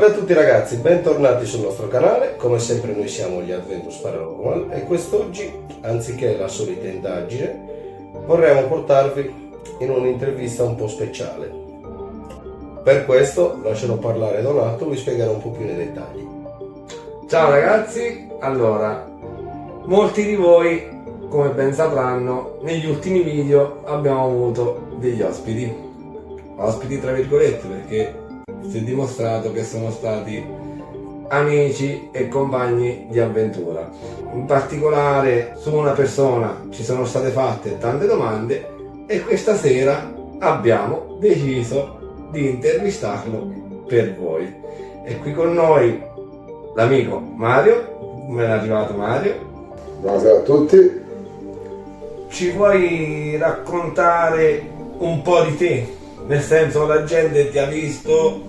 Salve a tutti ragazzi, bentornati sul nostro canale. Come sempre noi siamo gli Adventus Paranormal e quest'oggi, anziché la solita indagine, vorremmo portarvi in un'intervista un po' speciale. Per questo lascerò parlare Donato, vi spiegherà un po' più nei dettagli. Ciao ragazzi, allora, molti di voi, come ben sapranno, negli ultimi video abbiamo avuto degli ospiti tra virgolette, perché si è dimostrato che sono stati amici e compagni di avventura. In particolare su una persona ci sono state fatte tante domande e questa sera abbiamo deciso di intervistarlo per voi. E qui con noi l'amico Mario. Ben arrivato Mario. Buonasera a tutti. Ci vuoi raccontare un po' di te? Nel senso, la gente ti ha visto,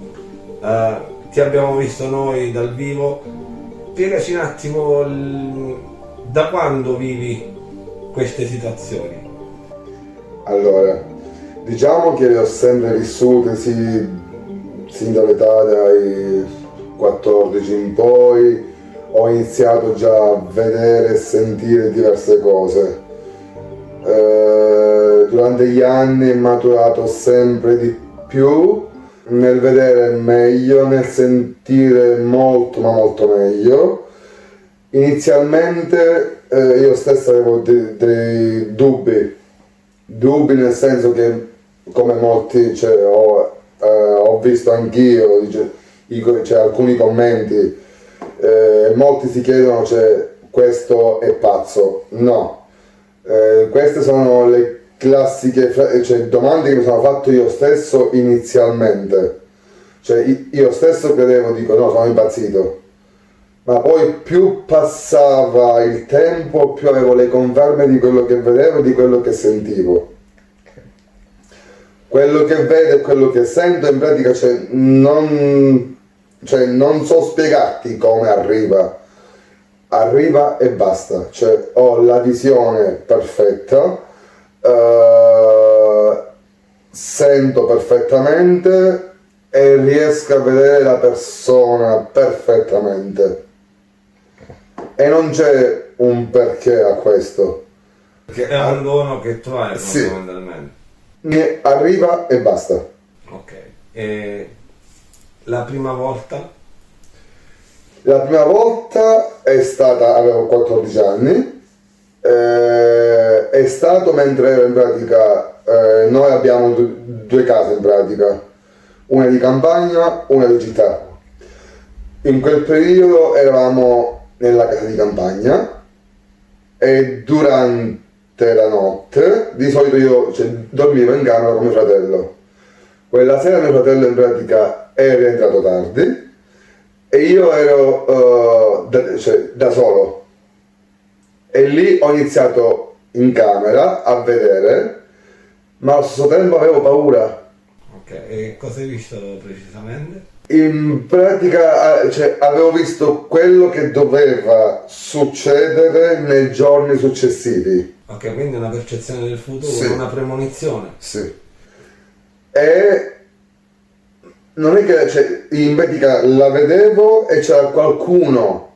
ti abbiamo visto noi dal vivo. Spiegaci un attimo da quando vivi queste situazioni. Allora, diciamo che le ho sempre vissute sin dall'età dai 14 in poi. Ho iniziato già a vedere e sentire diverse cose. Durante gli anni è maturato sempre di più nel vedere meglio, nel sentire molto ma molto meglio. Inizialmente io stesso avevo dei dubbi nel senso che, come molti, ho visto anch'io, alcuni commenti, molti si chiedono, questo è pazzo. No. Queste sono le classiche domande che mi sono fatto io stesso inizialmente. Io stesso credevo, dico no, sono impazzito. Ma poi più passava il tempo, più avevo le conferme di quello che vedevo e di quello che sentivo. Quello che vedo e quello che sento, in pratica non so spiegarti come arriva e basta. Ho la visione perfetta, sento perfettamente e riesco a vedere la persona perfettamente, e non c'è un perché a questo, Perché è un dono che tu hai, sì, fondamentalmente. mi arriva e basta. Ok. E la prima volta? La prima volta è stata, avevo 14 anni, è stato mentre ero in pratica, noi abbiamo due case in pratica, una di campagna, una di città. In quel periodo eravamo nella casa di campagna e durante la notte, di solito io dormivo in camera con mio fratello. Quella sera mio fratello in pratica è rientrato tardi e io ero da solo, e lì ho iniziato in camera a vedere, ma allo stesso tempo avevo paura. Ok, e cosa hai visto precisamente? In pratica avevo visto quello che doveva succedere nei giorni successivi. Ok, quindi una percezione del futuro, Sì. una premonizione. Sì. E non è che in pratica la vedevo e c'era qualcuno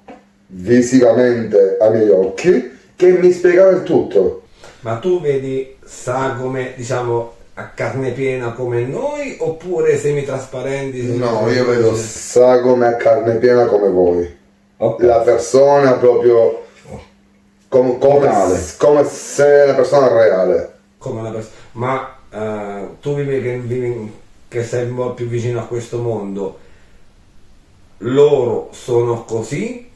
visivamente ai miei occhi che mi spiegava il tutto. Ma tu vedi sagome, diciamo, a carne piena come noi, oppure semitrasparenti? No, io vedo sagome a carne piena come voi. Ok. La persona proprio come se la persona reale. Come una persona. Ma tu che sei un po' più vicino a questo mondo, loro sono così?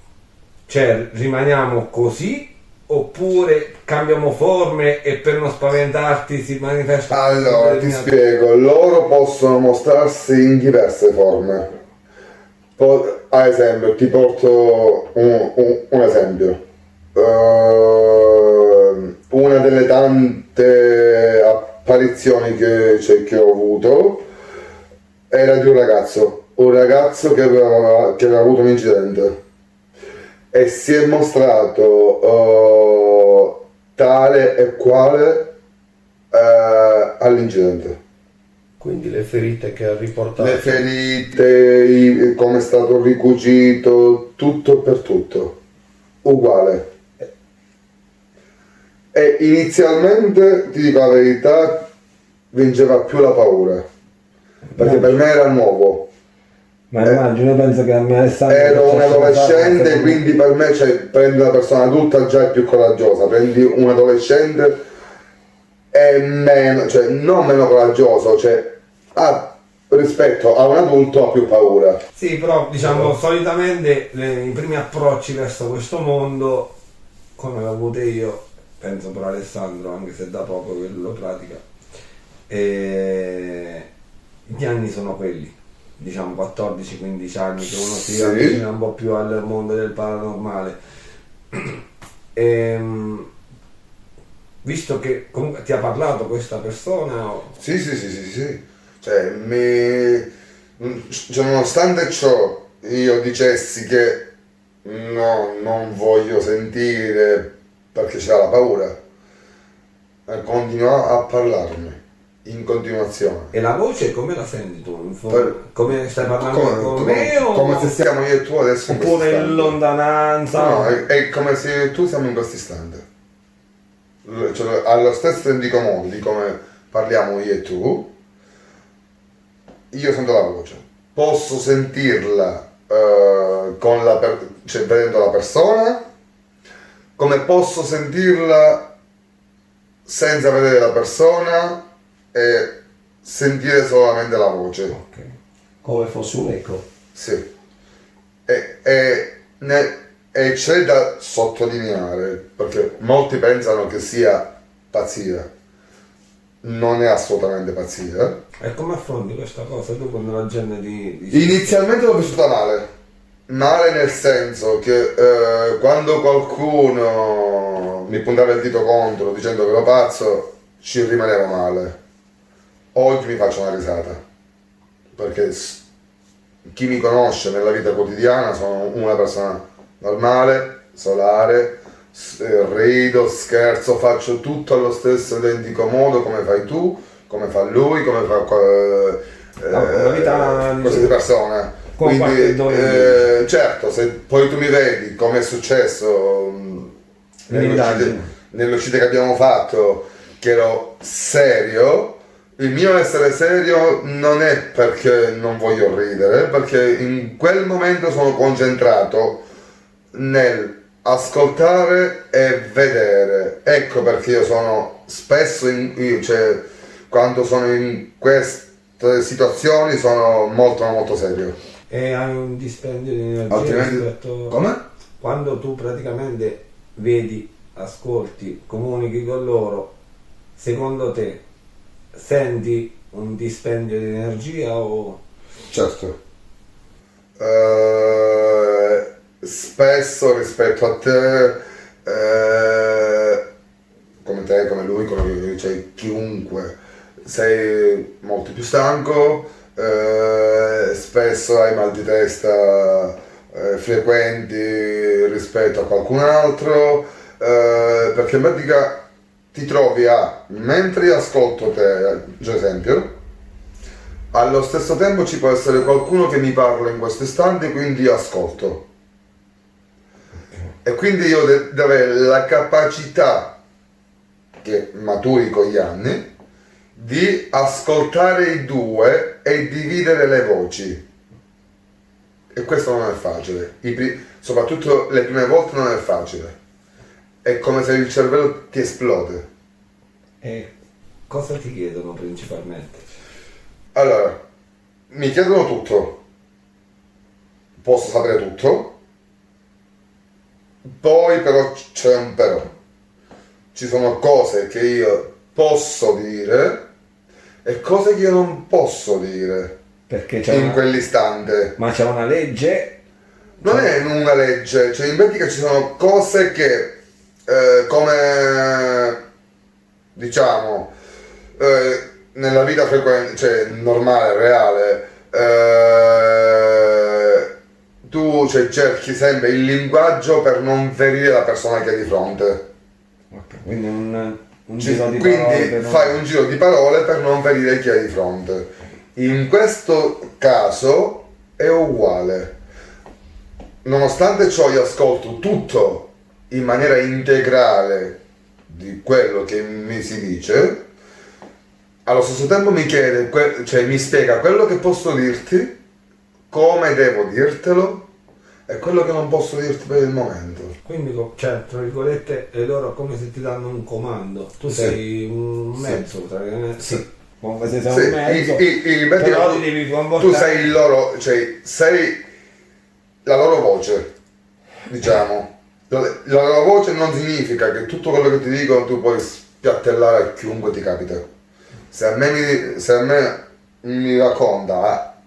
Cioè rimaniamo così? Oppure cambiamo forme e per non spaventarti si manifesta? Allora, ti spiego, loro possono mostrarsi in diverse forme. Ad esempio, ti porto un esempio. Una delle tante apparizioni che ho avuto era di un ragazzo che aveva avuto un incidente e si è mostrato tale e quale all'incidente. Quindi le ferite che ha riportato. Le ferite, come è stato ricucito, tutto per tutto, uguale. E inizialmente, ti dico la verità, vinceva più la paura, perché per me era nuovo. Ma immagino, penso che a me Alessandro... Ero un adolescente, quindi per me, cioè, prendi una persona adulta già è più coraggiosa, prendi un adolescente è meno, cioè non meno coraggioso, cioè rispetto a un adulto ha più paura. Sì, però diciamo solitamente i primi approcci verso questo mondo, come l'ho avuto io, penso per Alessandro, anche se da poco che lui lo pratica, gli anni sono quelli, diciamo 14-15 anni che uno si Sì. avvicina un po' più al mondo del paranormale. Visto che comunque ti ha parlato questa persona, Sì. Cioè, cioè, nonostante ciò, io dicessi che no, non voglio sentire perché c'era la paura, continuò a parlarmi in continuazione. e la voce come la senti tu? Come stai parlando con me come o se siamo io e tu adesso in questo oppure in istante. lontananza? No, è come se tu siamo in questo istante. Cioè, allo stesso identico modo di come parliamo io e tu, io sento la voce, posso sentirla cioè, vedendo la persona, come posso sentirla senza vedere la persona e sentire solamente la voce. Ok. Come fosse un eco. Sì. E c'è da sottolineare, perché molti pensano che sia pazzia. Non è assolutamente pazzia. E come affronti questa cosa tu quando la gente ti dice... Inizialmente l'ho vissuta male. Male nel senso che quando qualcuno mi puntava il dito contro dicendo che ero pazzo, ci rimanevo male. Oggi mi faccio una risata. Perché chi mi conosce nella vita quotidiana sono una persona normale, solare, rido, scherzo, faccio tutto allo stesso identico modo come fai tu, come fa lui, come fa una vita queste persone. con qualche Quindi certo, se poi tu mi vedi come è successo nell'uscita che abbiamo fatto, che ero serio, il mio essere serio non è perché non voglio ridere, perché in quel momento sono concentrato nel ascoltare e vedere. Ecco perché io sono spesso cioè, quando sono in queste situazioni sono molto serio. E hai un dispendio di energia Altrimenti rispetto... come? Quando tu praticamente vedi, ascolti, comunichi con loro, secondo te senti un dispendio di energia o... Certo. Spesso rispetto a te, come lui, cioè chiunque, sei molto più stanco, spesso hai mal di testa frequenti rispetto a qualcun altro, perché in pratica ti trovi mentre io ascolto te, per esempio, allo stesso tempo ci può essere qualcuno che mi parla in questo istante, quindi io ascolto. E quindi io devo avere la capacità, che maturi con gli anni, di ascoltare i due e dividere le voci. E questo non è facile. Soprattutto le prime volte non è facile. È come se il cervello ti esplode. E cosa ti chiedono principalmente? Allora, mi chiedono tutto, posso sapere tutto, poi però c'è un però. Ci sono cose che io posso dire e cose che io non posso dire Perché c'è in quell'istante. Ma c'è una legge? Non è una legge, cioè in pratica ci sono cose che come diciamo nella vita frequente, cioè normale, reale, tu cerchi sempre il linguaggio per non ferire la persona che hai di fronte. Okay, quindi un un giro di quindi parole per non- fai un giro di parole per non ferire chi hai di fronte. In questo caso è uguale. Nonostante ciò io ascolto tutto in maniera integrale di quello che mi si dice, allo stesso tempo mi chiede, cioè mi spiega quello che posso dirti, come devo dirtelo e quello che non posso dirti per il momento. Quindi, cioè, tra virgolette, è loro come se ti danno un comando. Tu Sì. sei un mezzo, praticamente. Sì. Come se sei Sì, un mezzo. in pratica però ti devi tu comportare. sei il loro, cioè sei la loro voce, diciamo. La loro voce non significa che tutto quello che ti dicono tu puoi spiattellare a chiunque ti capita. Se a me mi racconta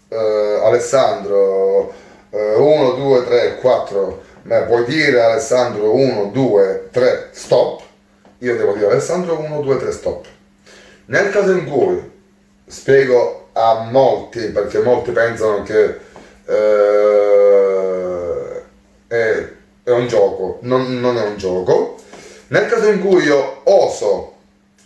Alessandro 1, 2, 3, 4, ma puoi dire Alessandro 1, 2, 3, stop, io devo dire Alessandro 1, 2, 3, stop. Nel caso in cui spiego a molti, perché molti pensano che è un gioco, non è un gioco, nel caso in cui io oso,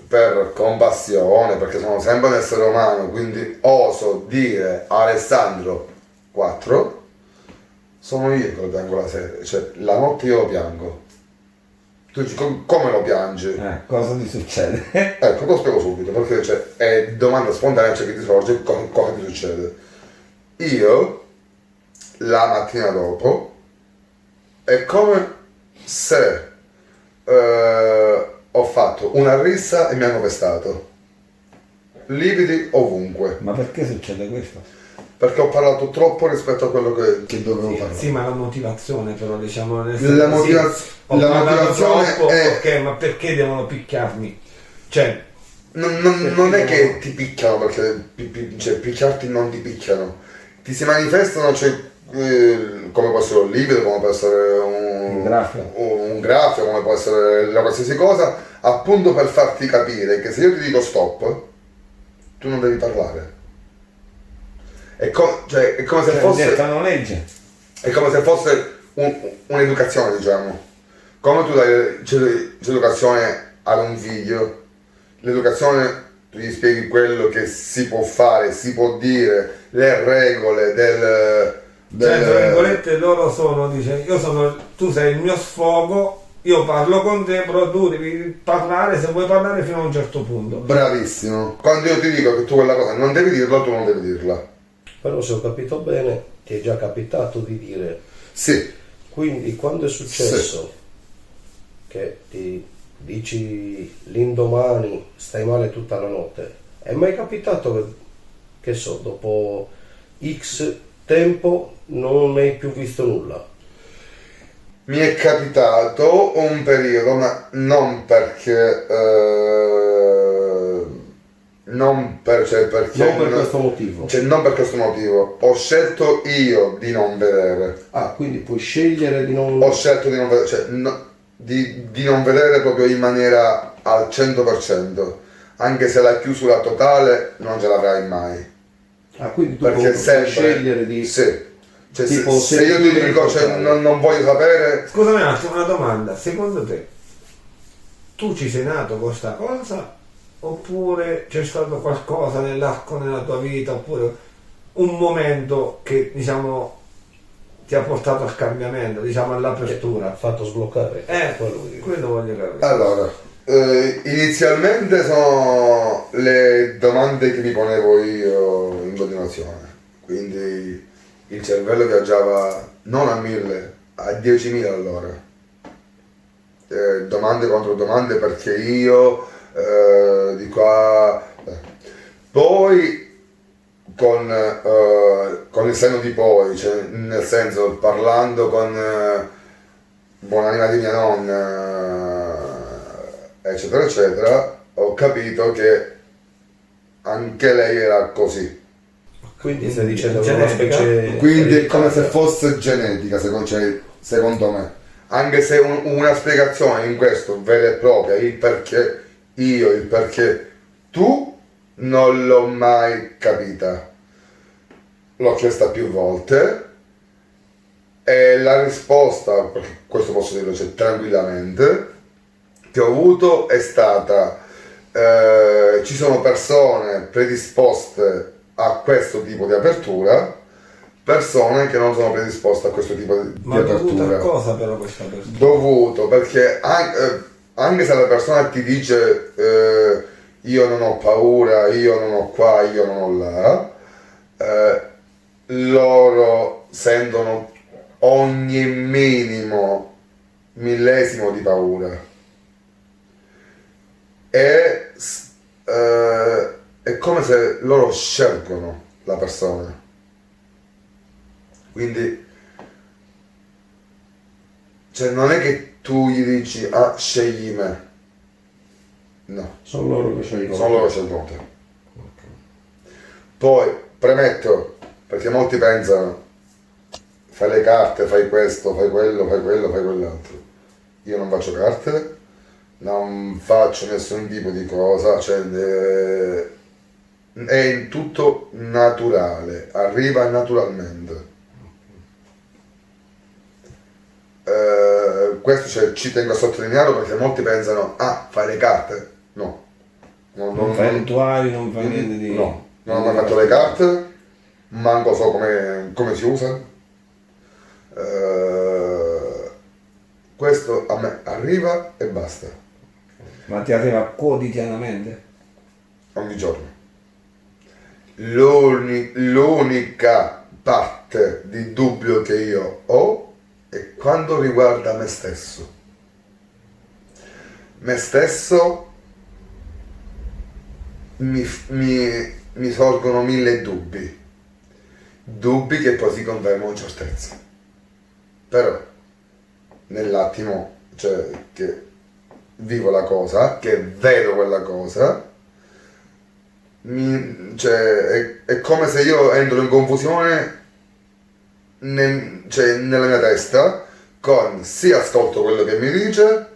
per compassione, perché sono sempre un essere umano, quindi oso dire Alessandro 4, sono io che lo piango la sera, cioè la notte io lo piango. Tu dici come lo piangi? Cosa ti succede? Ecco, te lo spiego subito, perché è domanda spontanea, c'è chi ti sorge, cosa ti succede? Io, la mattina dopo, è come se ho fatto una rissa e mi hanno pestato. Lividi ovunque, Ma perché succede questo? perché ho parlato troppo rispetto a quello che dovevo parlare. Sì, ma la motivazione però, diciamo, nel La senso, sì, ho la parlato motivazione troppo, è... ok, ma perché devono picchiarmi? Cioè, Non è che ti picchiano, perché cioè, picchiarti non ti picchiano, ti si manifestano, cioè, come può essere un livido, come può essere un graffio, come può essere la qualsiasi cosa, appunto per farti capire che se io ti dico stop, tu non devi parlare. È come se fosse... una legge. È come se fosse un'educazione, diciamo. Come tu dai l'educazione ad un figlio, l'educazione tu gli spieghi quello che si può fare, si può dire, le regole Cioè, tra virgolette, loro sono, dice, tu sei il mio sfogo, io parlo con te, però tu devi parlare, se vuoi parlare fino a un certo punto. Bravissimo. Quando io ti dico che tu quella cosa non devi dirla, tu non devi dirla. Però se ho capito bene, ti è già capitato di dire. Sì. Quindi quando è successo che ti dici l'indomani stai male tutta la notte, è mai capitato che so, dopo X tempo non hai più visto nulla? Mi è capitato un periodo, ma non perché... perché Non per questo motivo. Cioè, non per questo motivo. Ho scelto io di non vedere. Ah, quindi puoi scegliere di non... Ho scelto di non vedere, cioè, di non vedere proprio in maniera al 100%. Anche se la chiusura totale non ce l'avrai mai. Ah, quindi tu Perché puoi sempre... scegliere di... Sì. Cioè, Tipo, se io ti dico, cioè, non voglio sapere... Scusami un attimo, una domanda. Secondo te, tu ci sei nato con questa cosa? Oppure c'è stato qualcosa nell'arco nella tua vita? Oppure un momento che, diciamo, ti ha portato al cambiamento, diciamo, all'apertura? Ha fatto sbloccare. Quello voglio capire. Allora, inizialmente sono le domande che mi ponevo io in continuazione. Quindi il cervello viaggiava non a 1000, a 10.000 all'ora. Domande contro domande perché io di qua. Poi con il senno di poi, cioè, nel senso parlando con buonanima di mia nonna, eccetera eccetera, ho capito che anche lei era così. Quindi stai dicendo Genetica? una specie... Quindi è come se fosse genetica, secondo me. Anche se una spiegazione in questo vera e propria, il perché io, il perché tu, non l'ho mai capita. L'ho chiesta più volte e la risposta, perché questo posso dirlo, cioè, tranquillamente, che ho avuto è stata ci sono persone predisposte a questo tipo di apertura, persone che non sono predisposte a questo tipo di Ma dovuto a apertura. cosa però questa persona? Dovuto perché anche se la persona ti dice io non ho paura, io non ho qua, io non ho là, loro sentono ogni minimo millesimo di paura. È come se loro scelgono la persona. Quindi cioè non è che tu gli dici ah scegli me. No, Sono loro che scelgono. sono loro che scelgono te. Poi premetto, perché molti pensano fai le carte, fai questo, fai quello, fai quello, fai quell'altro. Io non faccio carte, non faccio nessun tipo di cosa, cioè è in tutto naturale, arriva naturalmente. Questo cioè, ci tengo a sottolinearlo perché molti pensano ah fai le carte, no, Non fai rituali, non fai niente di... no, non ho mai fatto le carte, manco so come si usa. Questo a me arriva e basta, Ma ti arriva quotidianamente? ogni giorno. L'unica parte di dubbio che io ho è quando riguarda me stesso. Me stesso mi sorgono mille dubbi che poi si confermano in certezza. Però nell'attimo, cioè che vivo la cosa, che vedo quella cosa, cioè, è come se io entro in confusione nella mia testa, con sì ascolto quello che mi dice,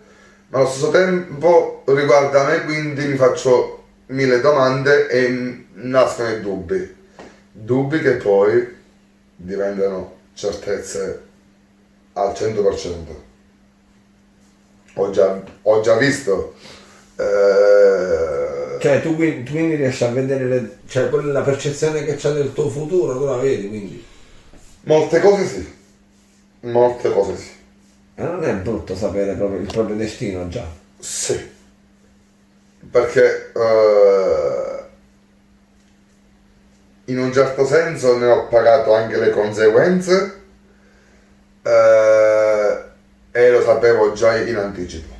ma allo stesso tempo riguarda me, quindi mi faccio mille domande e nascono i dubbi che poi diventano certezze al 100%. Ho già visto Cioè tu quindi riesci a vedere cioè la percezione che c'è del tuo futuro, tu la vedi quindi. molte cose sì. E non è brutto sapere proprio il proprio destino già. Sì, perché in un certo senso ne ho pagato anche le conseguenze e lo sapevo già in anticipo.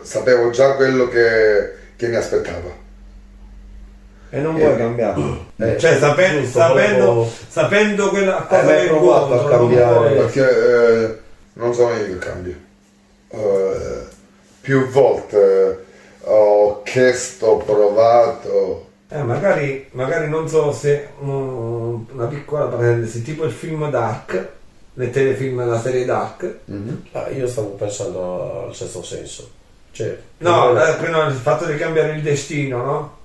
Sapevo già quello che mi aspettava. E non vuoi cambiarlo. Cioè, sapendo quella a cosa hai vai provato a incontro, non cambiare? vuoi- Perché non sono io che cambio. Più volte ho chiesto, provato. magari non so se una piccola parentesi, tipo il film Dark, le telefilm della serie Dark. Ah, io stavo pensando al Sesto Senso. Cioè, No, prima il fatto di cambiare il destino, no?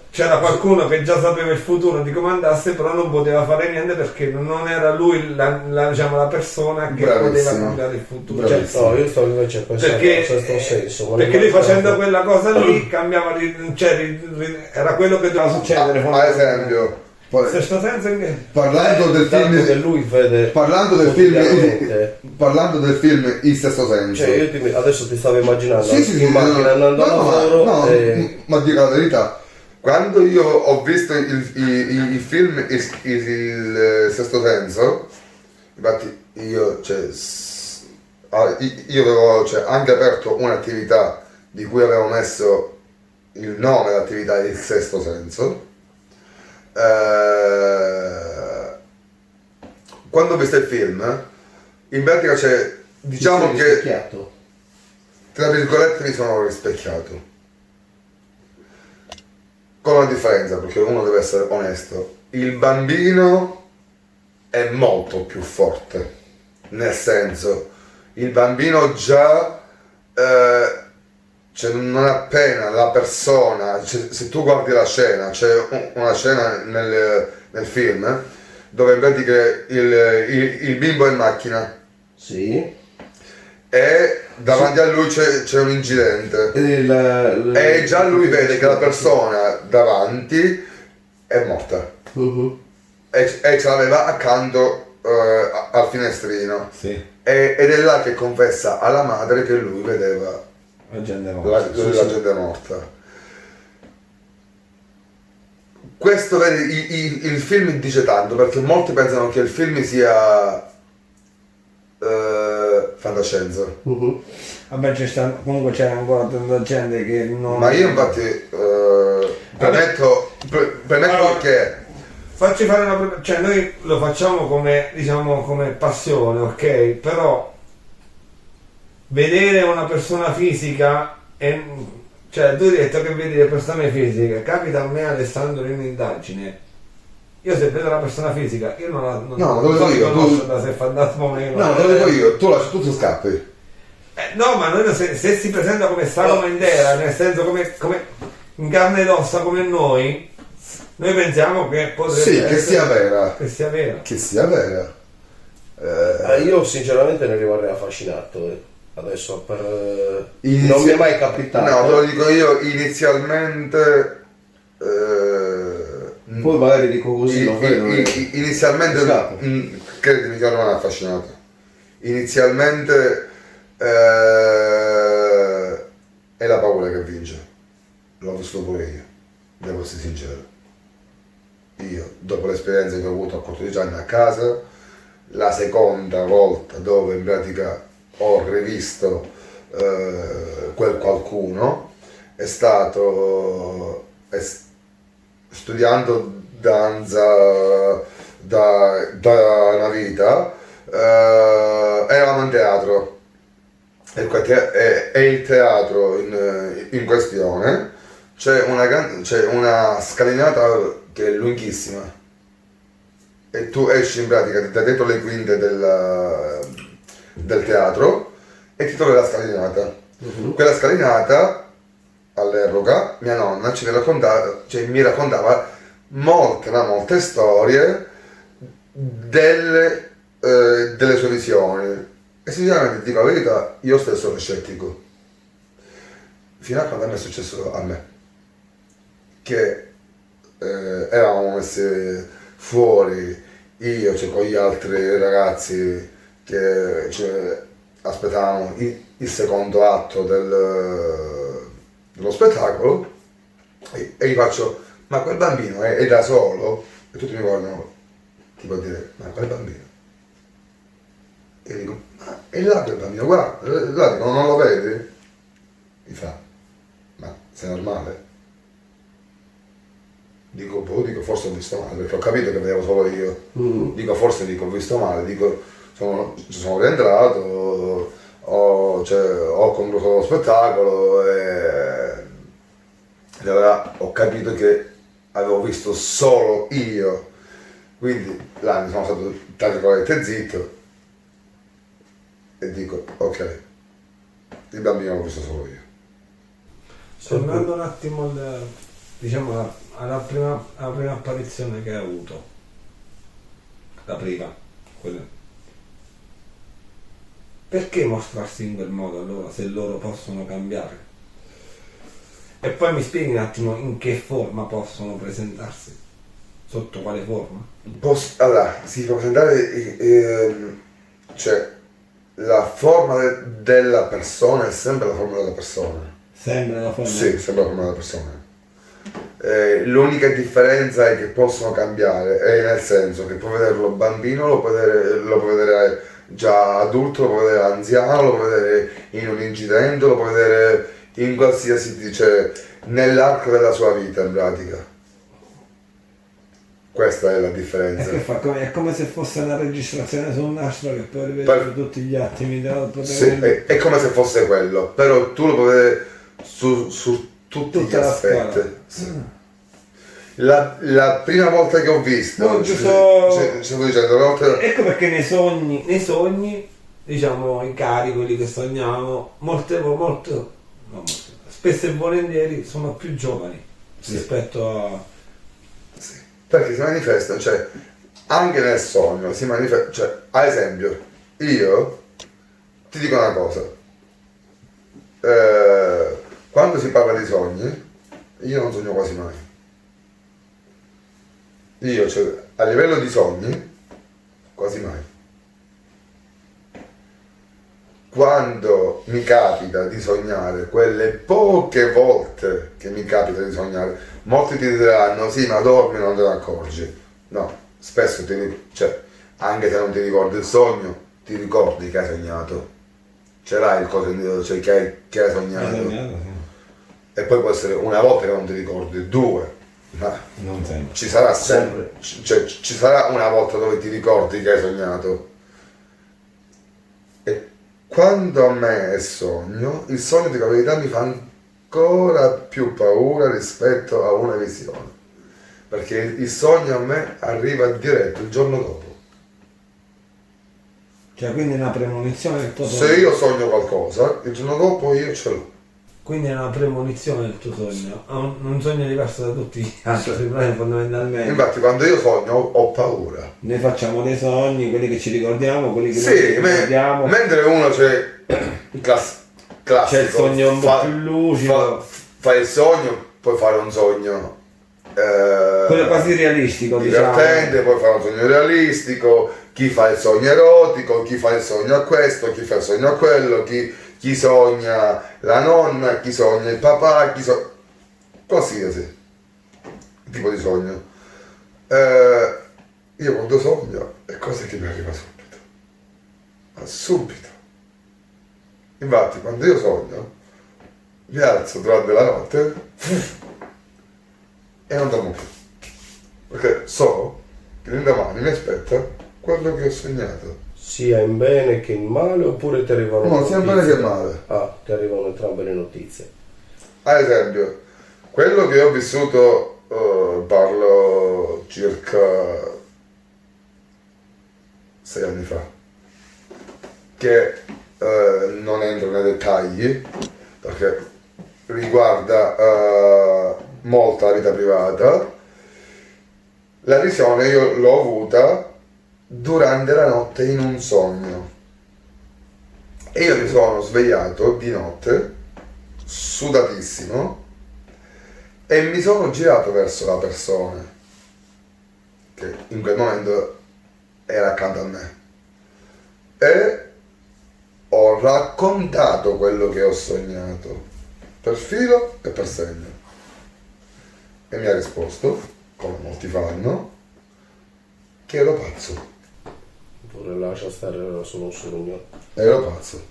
C'era qualcuno che già sapeva il futuro di come andasse, però non poteva fare niente perché non era lui diciamo, la persona che poteva Bravissimo. cambiare il futuro. Bravissimo. no, io stavo invece pensando Perché, al Sesto Senso. perché lui facendo quella cosa lì cambiava era quello che doveva succedere. Ad esempio, Sesto senso che... parlando del Tanto che film, lui vede parlando del film Il Sesto Senso. cioè io adesso ti stavo immaginando Sì, in macchina andando al lavoro no, e... ma dico la verità. Quando io ho visto il film il Sesto Senso, infatti io avevo anche aperto un'attività di cui avevo messo il nome dell'attività Il Sesto Senso. Quando ho visto il film, in pratica diciamo che rispecchiato. tra virgolette mi sono rispecchiato. Con una differenza, perché uno deve essere onesto. Il bambino è molto più forte, nel senso, il bambino già, non appena la persona, se tu guardi la scena, c'è una scena nel film dove vedi che il bimbo è in macchina Sì. e davanti a lui c'è un incidente e già lui vede che la persona davanti è morta e ce l'aveva accanto al finestrino. Sì. Ed è là che confessa alla madre che lui vedeva La gente la gente morta. Questo vedi, il film dice tanto, perché molti pensano che il film sia fantascienza. Vabbè, comunque c'è ancora tanta gente che non... Ma io infatti premetto Allora, che facci fare una... cioè noi lo facciamo come, diciamo, come passione, ok? Però vedere una persona fisica è... cioè tu hai detto che vedi le persone fisiche, capita a me Alessandro in un'indagine. Io se vedo una persona fisica, io non la No, lo dico io, riconosco tu- da se è fantasma o meno. no, te lo dico io, tu scappi. No, ma noi se si presenta come sagoma intera, nel senso come in carne ed ossa come noi pensiamo che potrebbe Sì, che essere- sia vera. Che sia vera. Che sia vera. Io sinceramente ne rimarrei affascinato. Adesso per Inizi- non mi è mai capitato. No, te lo dico io, inizialmente Poi magari dico così, lo vedo. inizialmente Scappo. credimi che non è affascinato. Inizialmente è la paura che vince. L'ho vissuto pure io, devo essere sincero. Io, dopo l'esperienza che ho avuto a 14 anni a casa, la seconda volta dove in pratica ho rivisto quel qualcuno è stato studiando danza da una vita, eravamo in teatro e il teatro in questione c'è una scalinata che è lunghissima e tu esci in pratica da dietro le quinte del teatro e ti trovi la scalinata. Quella scalinata all'epoca mia nonna mi raccontava molte storie delle sue visioni e sinceramente dico la verità, io stesso ero scettico fino a quando mi è successo a me che eravamo messi fuori io con gli altri ragazzi che aspettavamo il secondo atto dello spettacolo e gli faccio ma quel bambino è da solo? E tutti mi guardano tipo a dire ma quel bambino? E io dico ma è là quel bambino, guarda, là dico, non lo vedi? Mi fa ma sei normale? Dico forse ho visto male perché ho capito che vedevo solo io. Dico forse ho visto male, dico sono rientrato, ho concluso lo spettacolo e allora ho capito che avevo visto solo io, quindi là mi sono stato tra virgolette zitto e dico ok, il bambino l'ho visto solo io. Tornando un attimo diciamo alla prima apparizione che hai avuto, la prima, quella. Perché mostrarsi in quel modo allora se loro possono cambiare? E poi mi spieghi un attimo in che forma possono presentarsi? Sotto quale forma? Allora, si può presentare, cioè la forma della persona è sempre la forma della persona. Sembra la forma? Sì, sempre la forma della persona. L'unica differenza è che possono cambiare, è nel senso che puoi vederlo bambino, lo puoi vedere già adulto, lo puoi vedere anziano, lo puoi vedere in un incidente, lo puoi vedere in qualsiasi, cioè nell'arco della sua vita in pratica. Questa è la differenza. È come se fosse una registrazione su un nastro che poi rivedere tutti gli attimi. Sì, è come se fosse quello, però tu lo puoi vedere su tutti gli aspetti. Sì. La prima volta che ho visto, stavo dicendo, ecco perché nei sogni, diciamo i cari, quelli che sogniamo, spesso e volentieri sono più giovani rispetto a... Sì, perché si manifesta, cioè anche nel sogno si manifesta, cioè ad esempio io ti dico una cosa, quando si parla di sogni, io non sogno quasi mai. Io, cioè, a livello di sogni, quasi mai. Quando mi capita di sognare, quelle poche volte che mi capita di sognare, molti ti diranno sì, ma dormi e non te ne accorgi. No, spesso cioè, anche se non ti ricordi il sogno, ti ricordi che hai sognato. Ce l'hai il coso, cioè che hai sognato. E poi può essere una volta che non ti ricordi, due, ma Non sempre. ci sarà sempre, cioè ci sarà una volta dove ti ricordi che hai sognato. E quando a me è sogno, il sogno di la verità mi fa ancora più paura rispetto a una visione. Perché il sogno a me arriva diretto il giorno dopo. Cioè, quindi è una premonizione del tuo sogno. Se io sogno qualcosa, il giorno dopo io ce l'ho. Quindi è una premonizione del tuo sogno. Ha un sogno diverso da tutti gli altri, fondamentalmente. Infatti quando io sogno ho paura. Noi facciamo dei sogni, quelli che ci ricordiamo, quelli che non ci Sì, ricordiamo. mentre uno c'è classico, C'è il sogno un po' più lucido. Fai il sogno, puoi fare un sogno Quello quasi realistico, divertente, diciamo. puoi fare un sogno realistico, chi fa il sogno erotico, chi fa il sogno a questo, chi fa il sogno a quello, chi sogna la nonna, chi sogna il papà, qualsiasi tipo di sogno. Io quando sogno è cosa che mi arriva subito, ma subito. Infatti quando io sogno mi alzo durante la notte e non dormo più, perché so che l'indomani mi aspetta quello che ho sognato. Sia in bene che in male, oppure ti arrivano No, sia in bene notizie? che male. Ah, ti arrivano entrambe le notizie. Ad esempio, quello che ho vissuto, parlo circa 6 anni fa, che non entro nei dettagli perché riguarda molta la vita privata. La visione io l'ho avuta durante la notte in un sogno e io mi sono svegliato di notte sudatissimo e mi sono girato verso la persona che in quel momento era accanto a me e ho raccontato quello che ho sognato per filo e per segno e mi ha risposto, come molti fanno, che ero pazzo. Oppure lascia stare, era solo un sogno. Ero pazzo.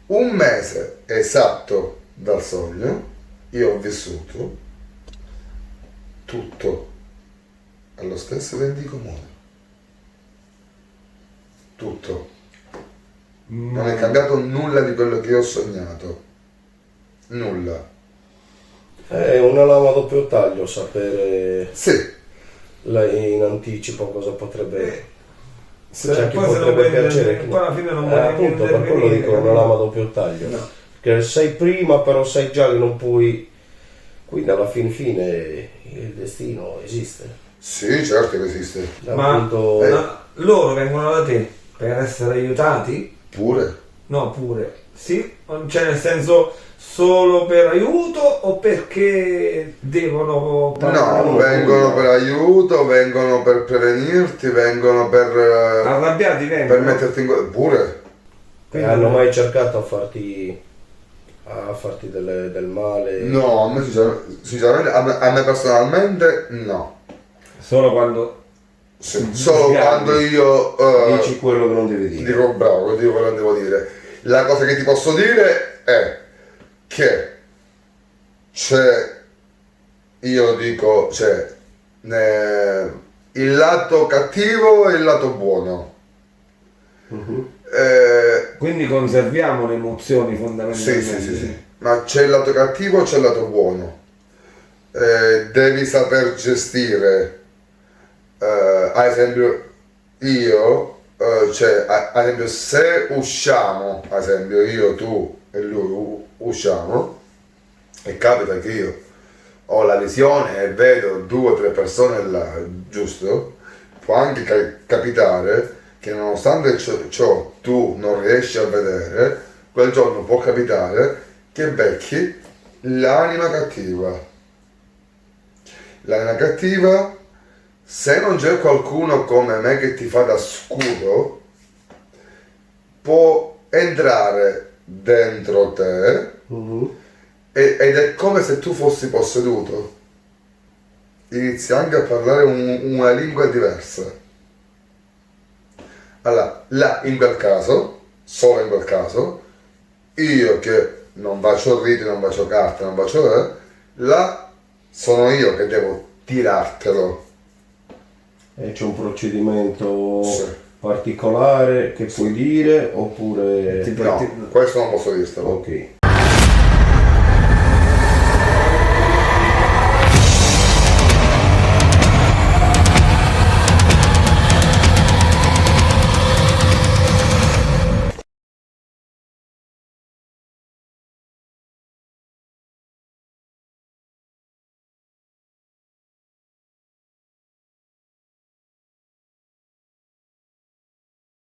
Un mese esatto dal sogno io ho vissuto tutto allo stesso identico modo. Tutto. Non è cambiato nulla di quello che ho sognato. Nulla. È una lama a doppio taglio sapere Sì. in anticipo cosa potrebbe... C'è chi Poi se non potrebbe vuoi piacere. poi alla fine non vuoi Appunto, per quello dico una lama a doppio taglio. No. Che sai prima, però sai già che non puoi... Quindi alla fine il destino esiste. Sì, certo che esiste. Ma Appunto, loro vengono da te per essere aiutati? Pure. No, pure. Sì? Cioè nel senso solo per aiuto o perché devono No, vengono per aiuto, vengono per prevenirti, vengono per arrabbiati vengono. metterti in... Pure. hanno mai cercato a farti del male? No, a me sinceramente, a me personalmente no. Solo quando Sì, solo Sgarbi. quando io Dici quello che non devi dire. dico bravo, dico quello che devo dire. La cosa che ti posso dire è che io dico, il lato cattivo e il lato buono. quindi conserviamo le emozioni Sì, fondamentalmente. sì. Ma c'è il lato cattivo, c'è il lato buono. Devi saper gestire. Ad esempio, io, ad esempio, se usciamo, ad esempio, io, tu e lui usciamo, e capita che io ho la visione e vedo 2 o 3 persone là, giusto? Può anche capitare che che nonostante ciò tu non riesci a vedere, quel giorno può capitare che becchi l'anima cattiva. L'anima cattiva, se non c'è qualcuno come me che ti fa da scudo, può entrare dentro te ed è come se tu fossi posseduto. Inizi anche a parlare una lingua diversa. Allora, là in quel caso, solo in quel caso, io che non faccio riti, non faccio carte, non faccio là sono io che devo tirartelo. E c'è un procedimento Sì. particolare che puoi dire oppure... Tipo- No, questo non posso dirtelo. Ok.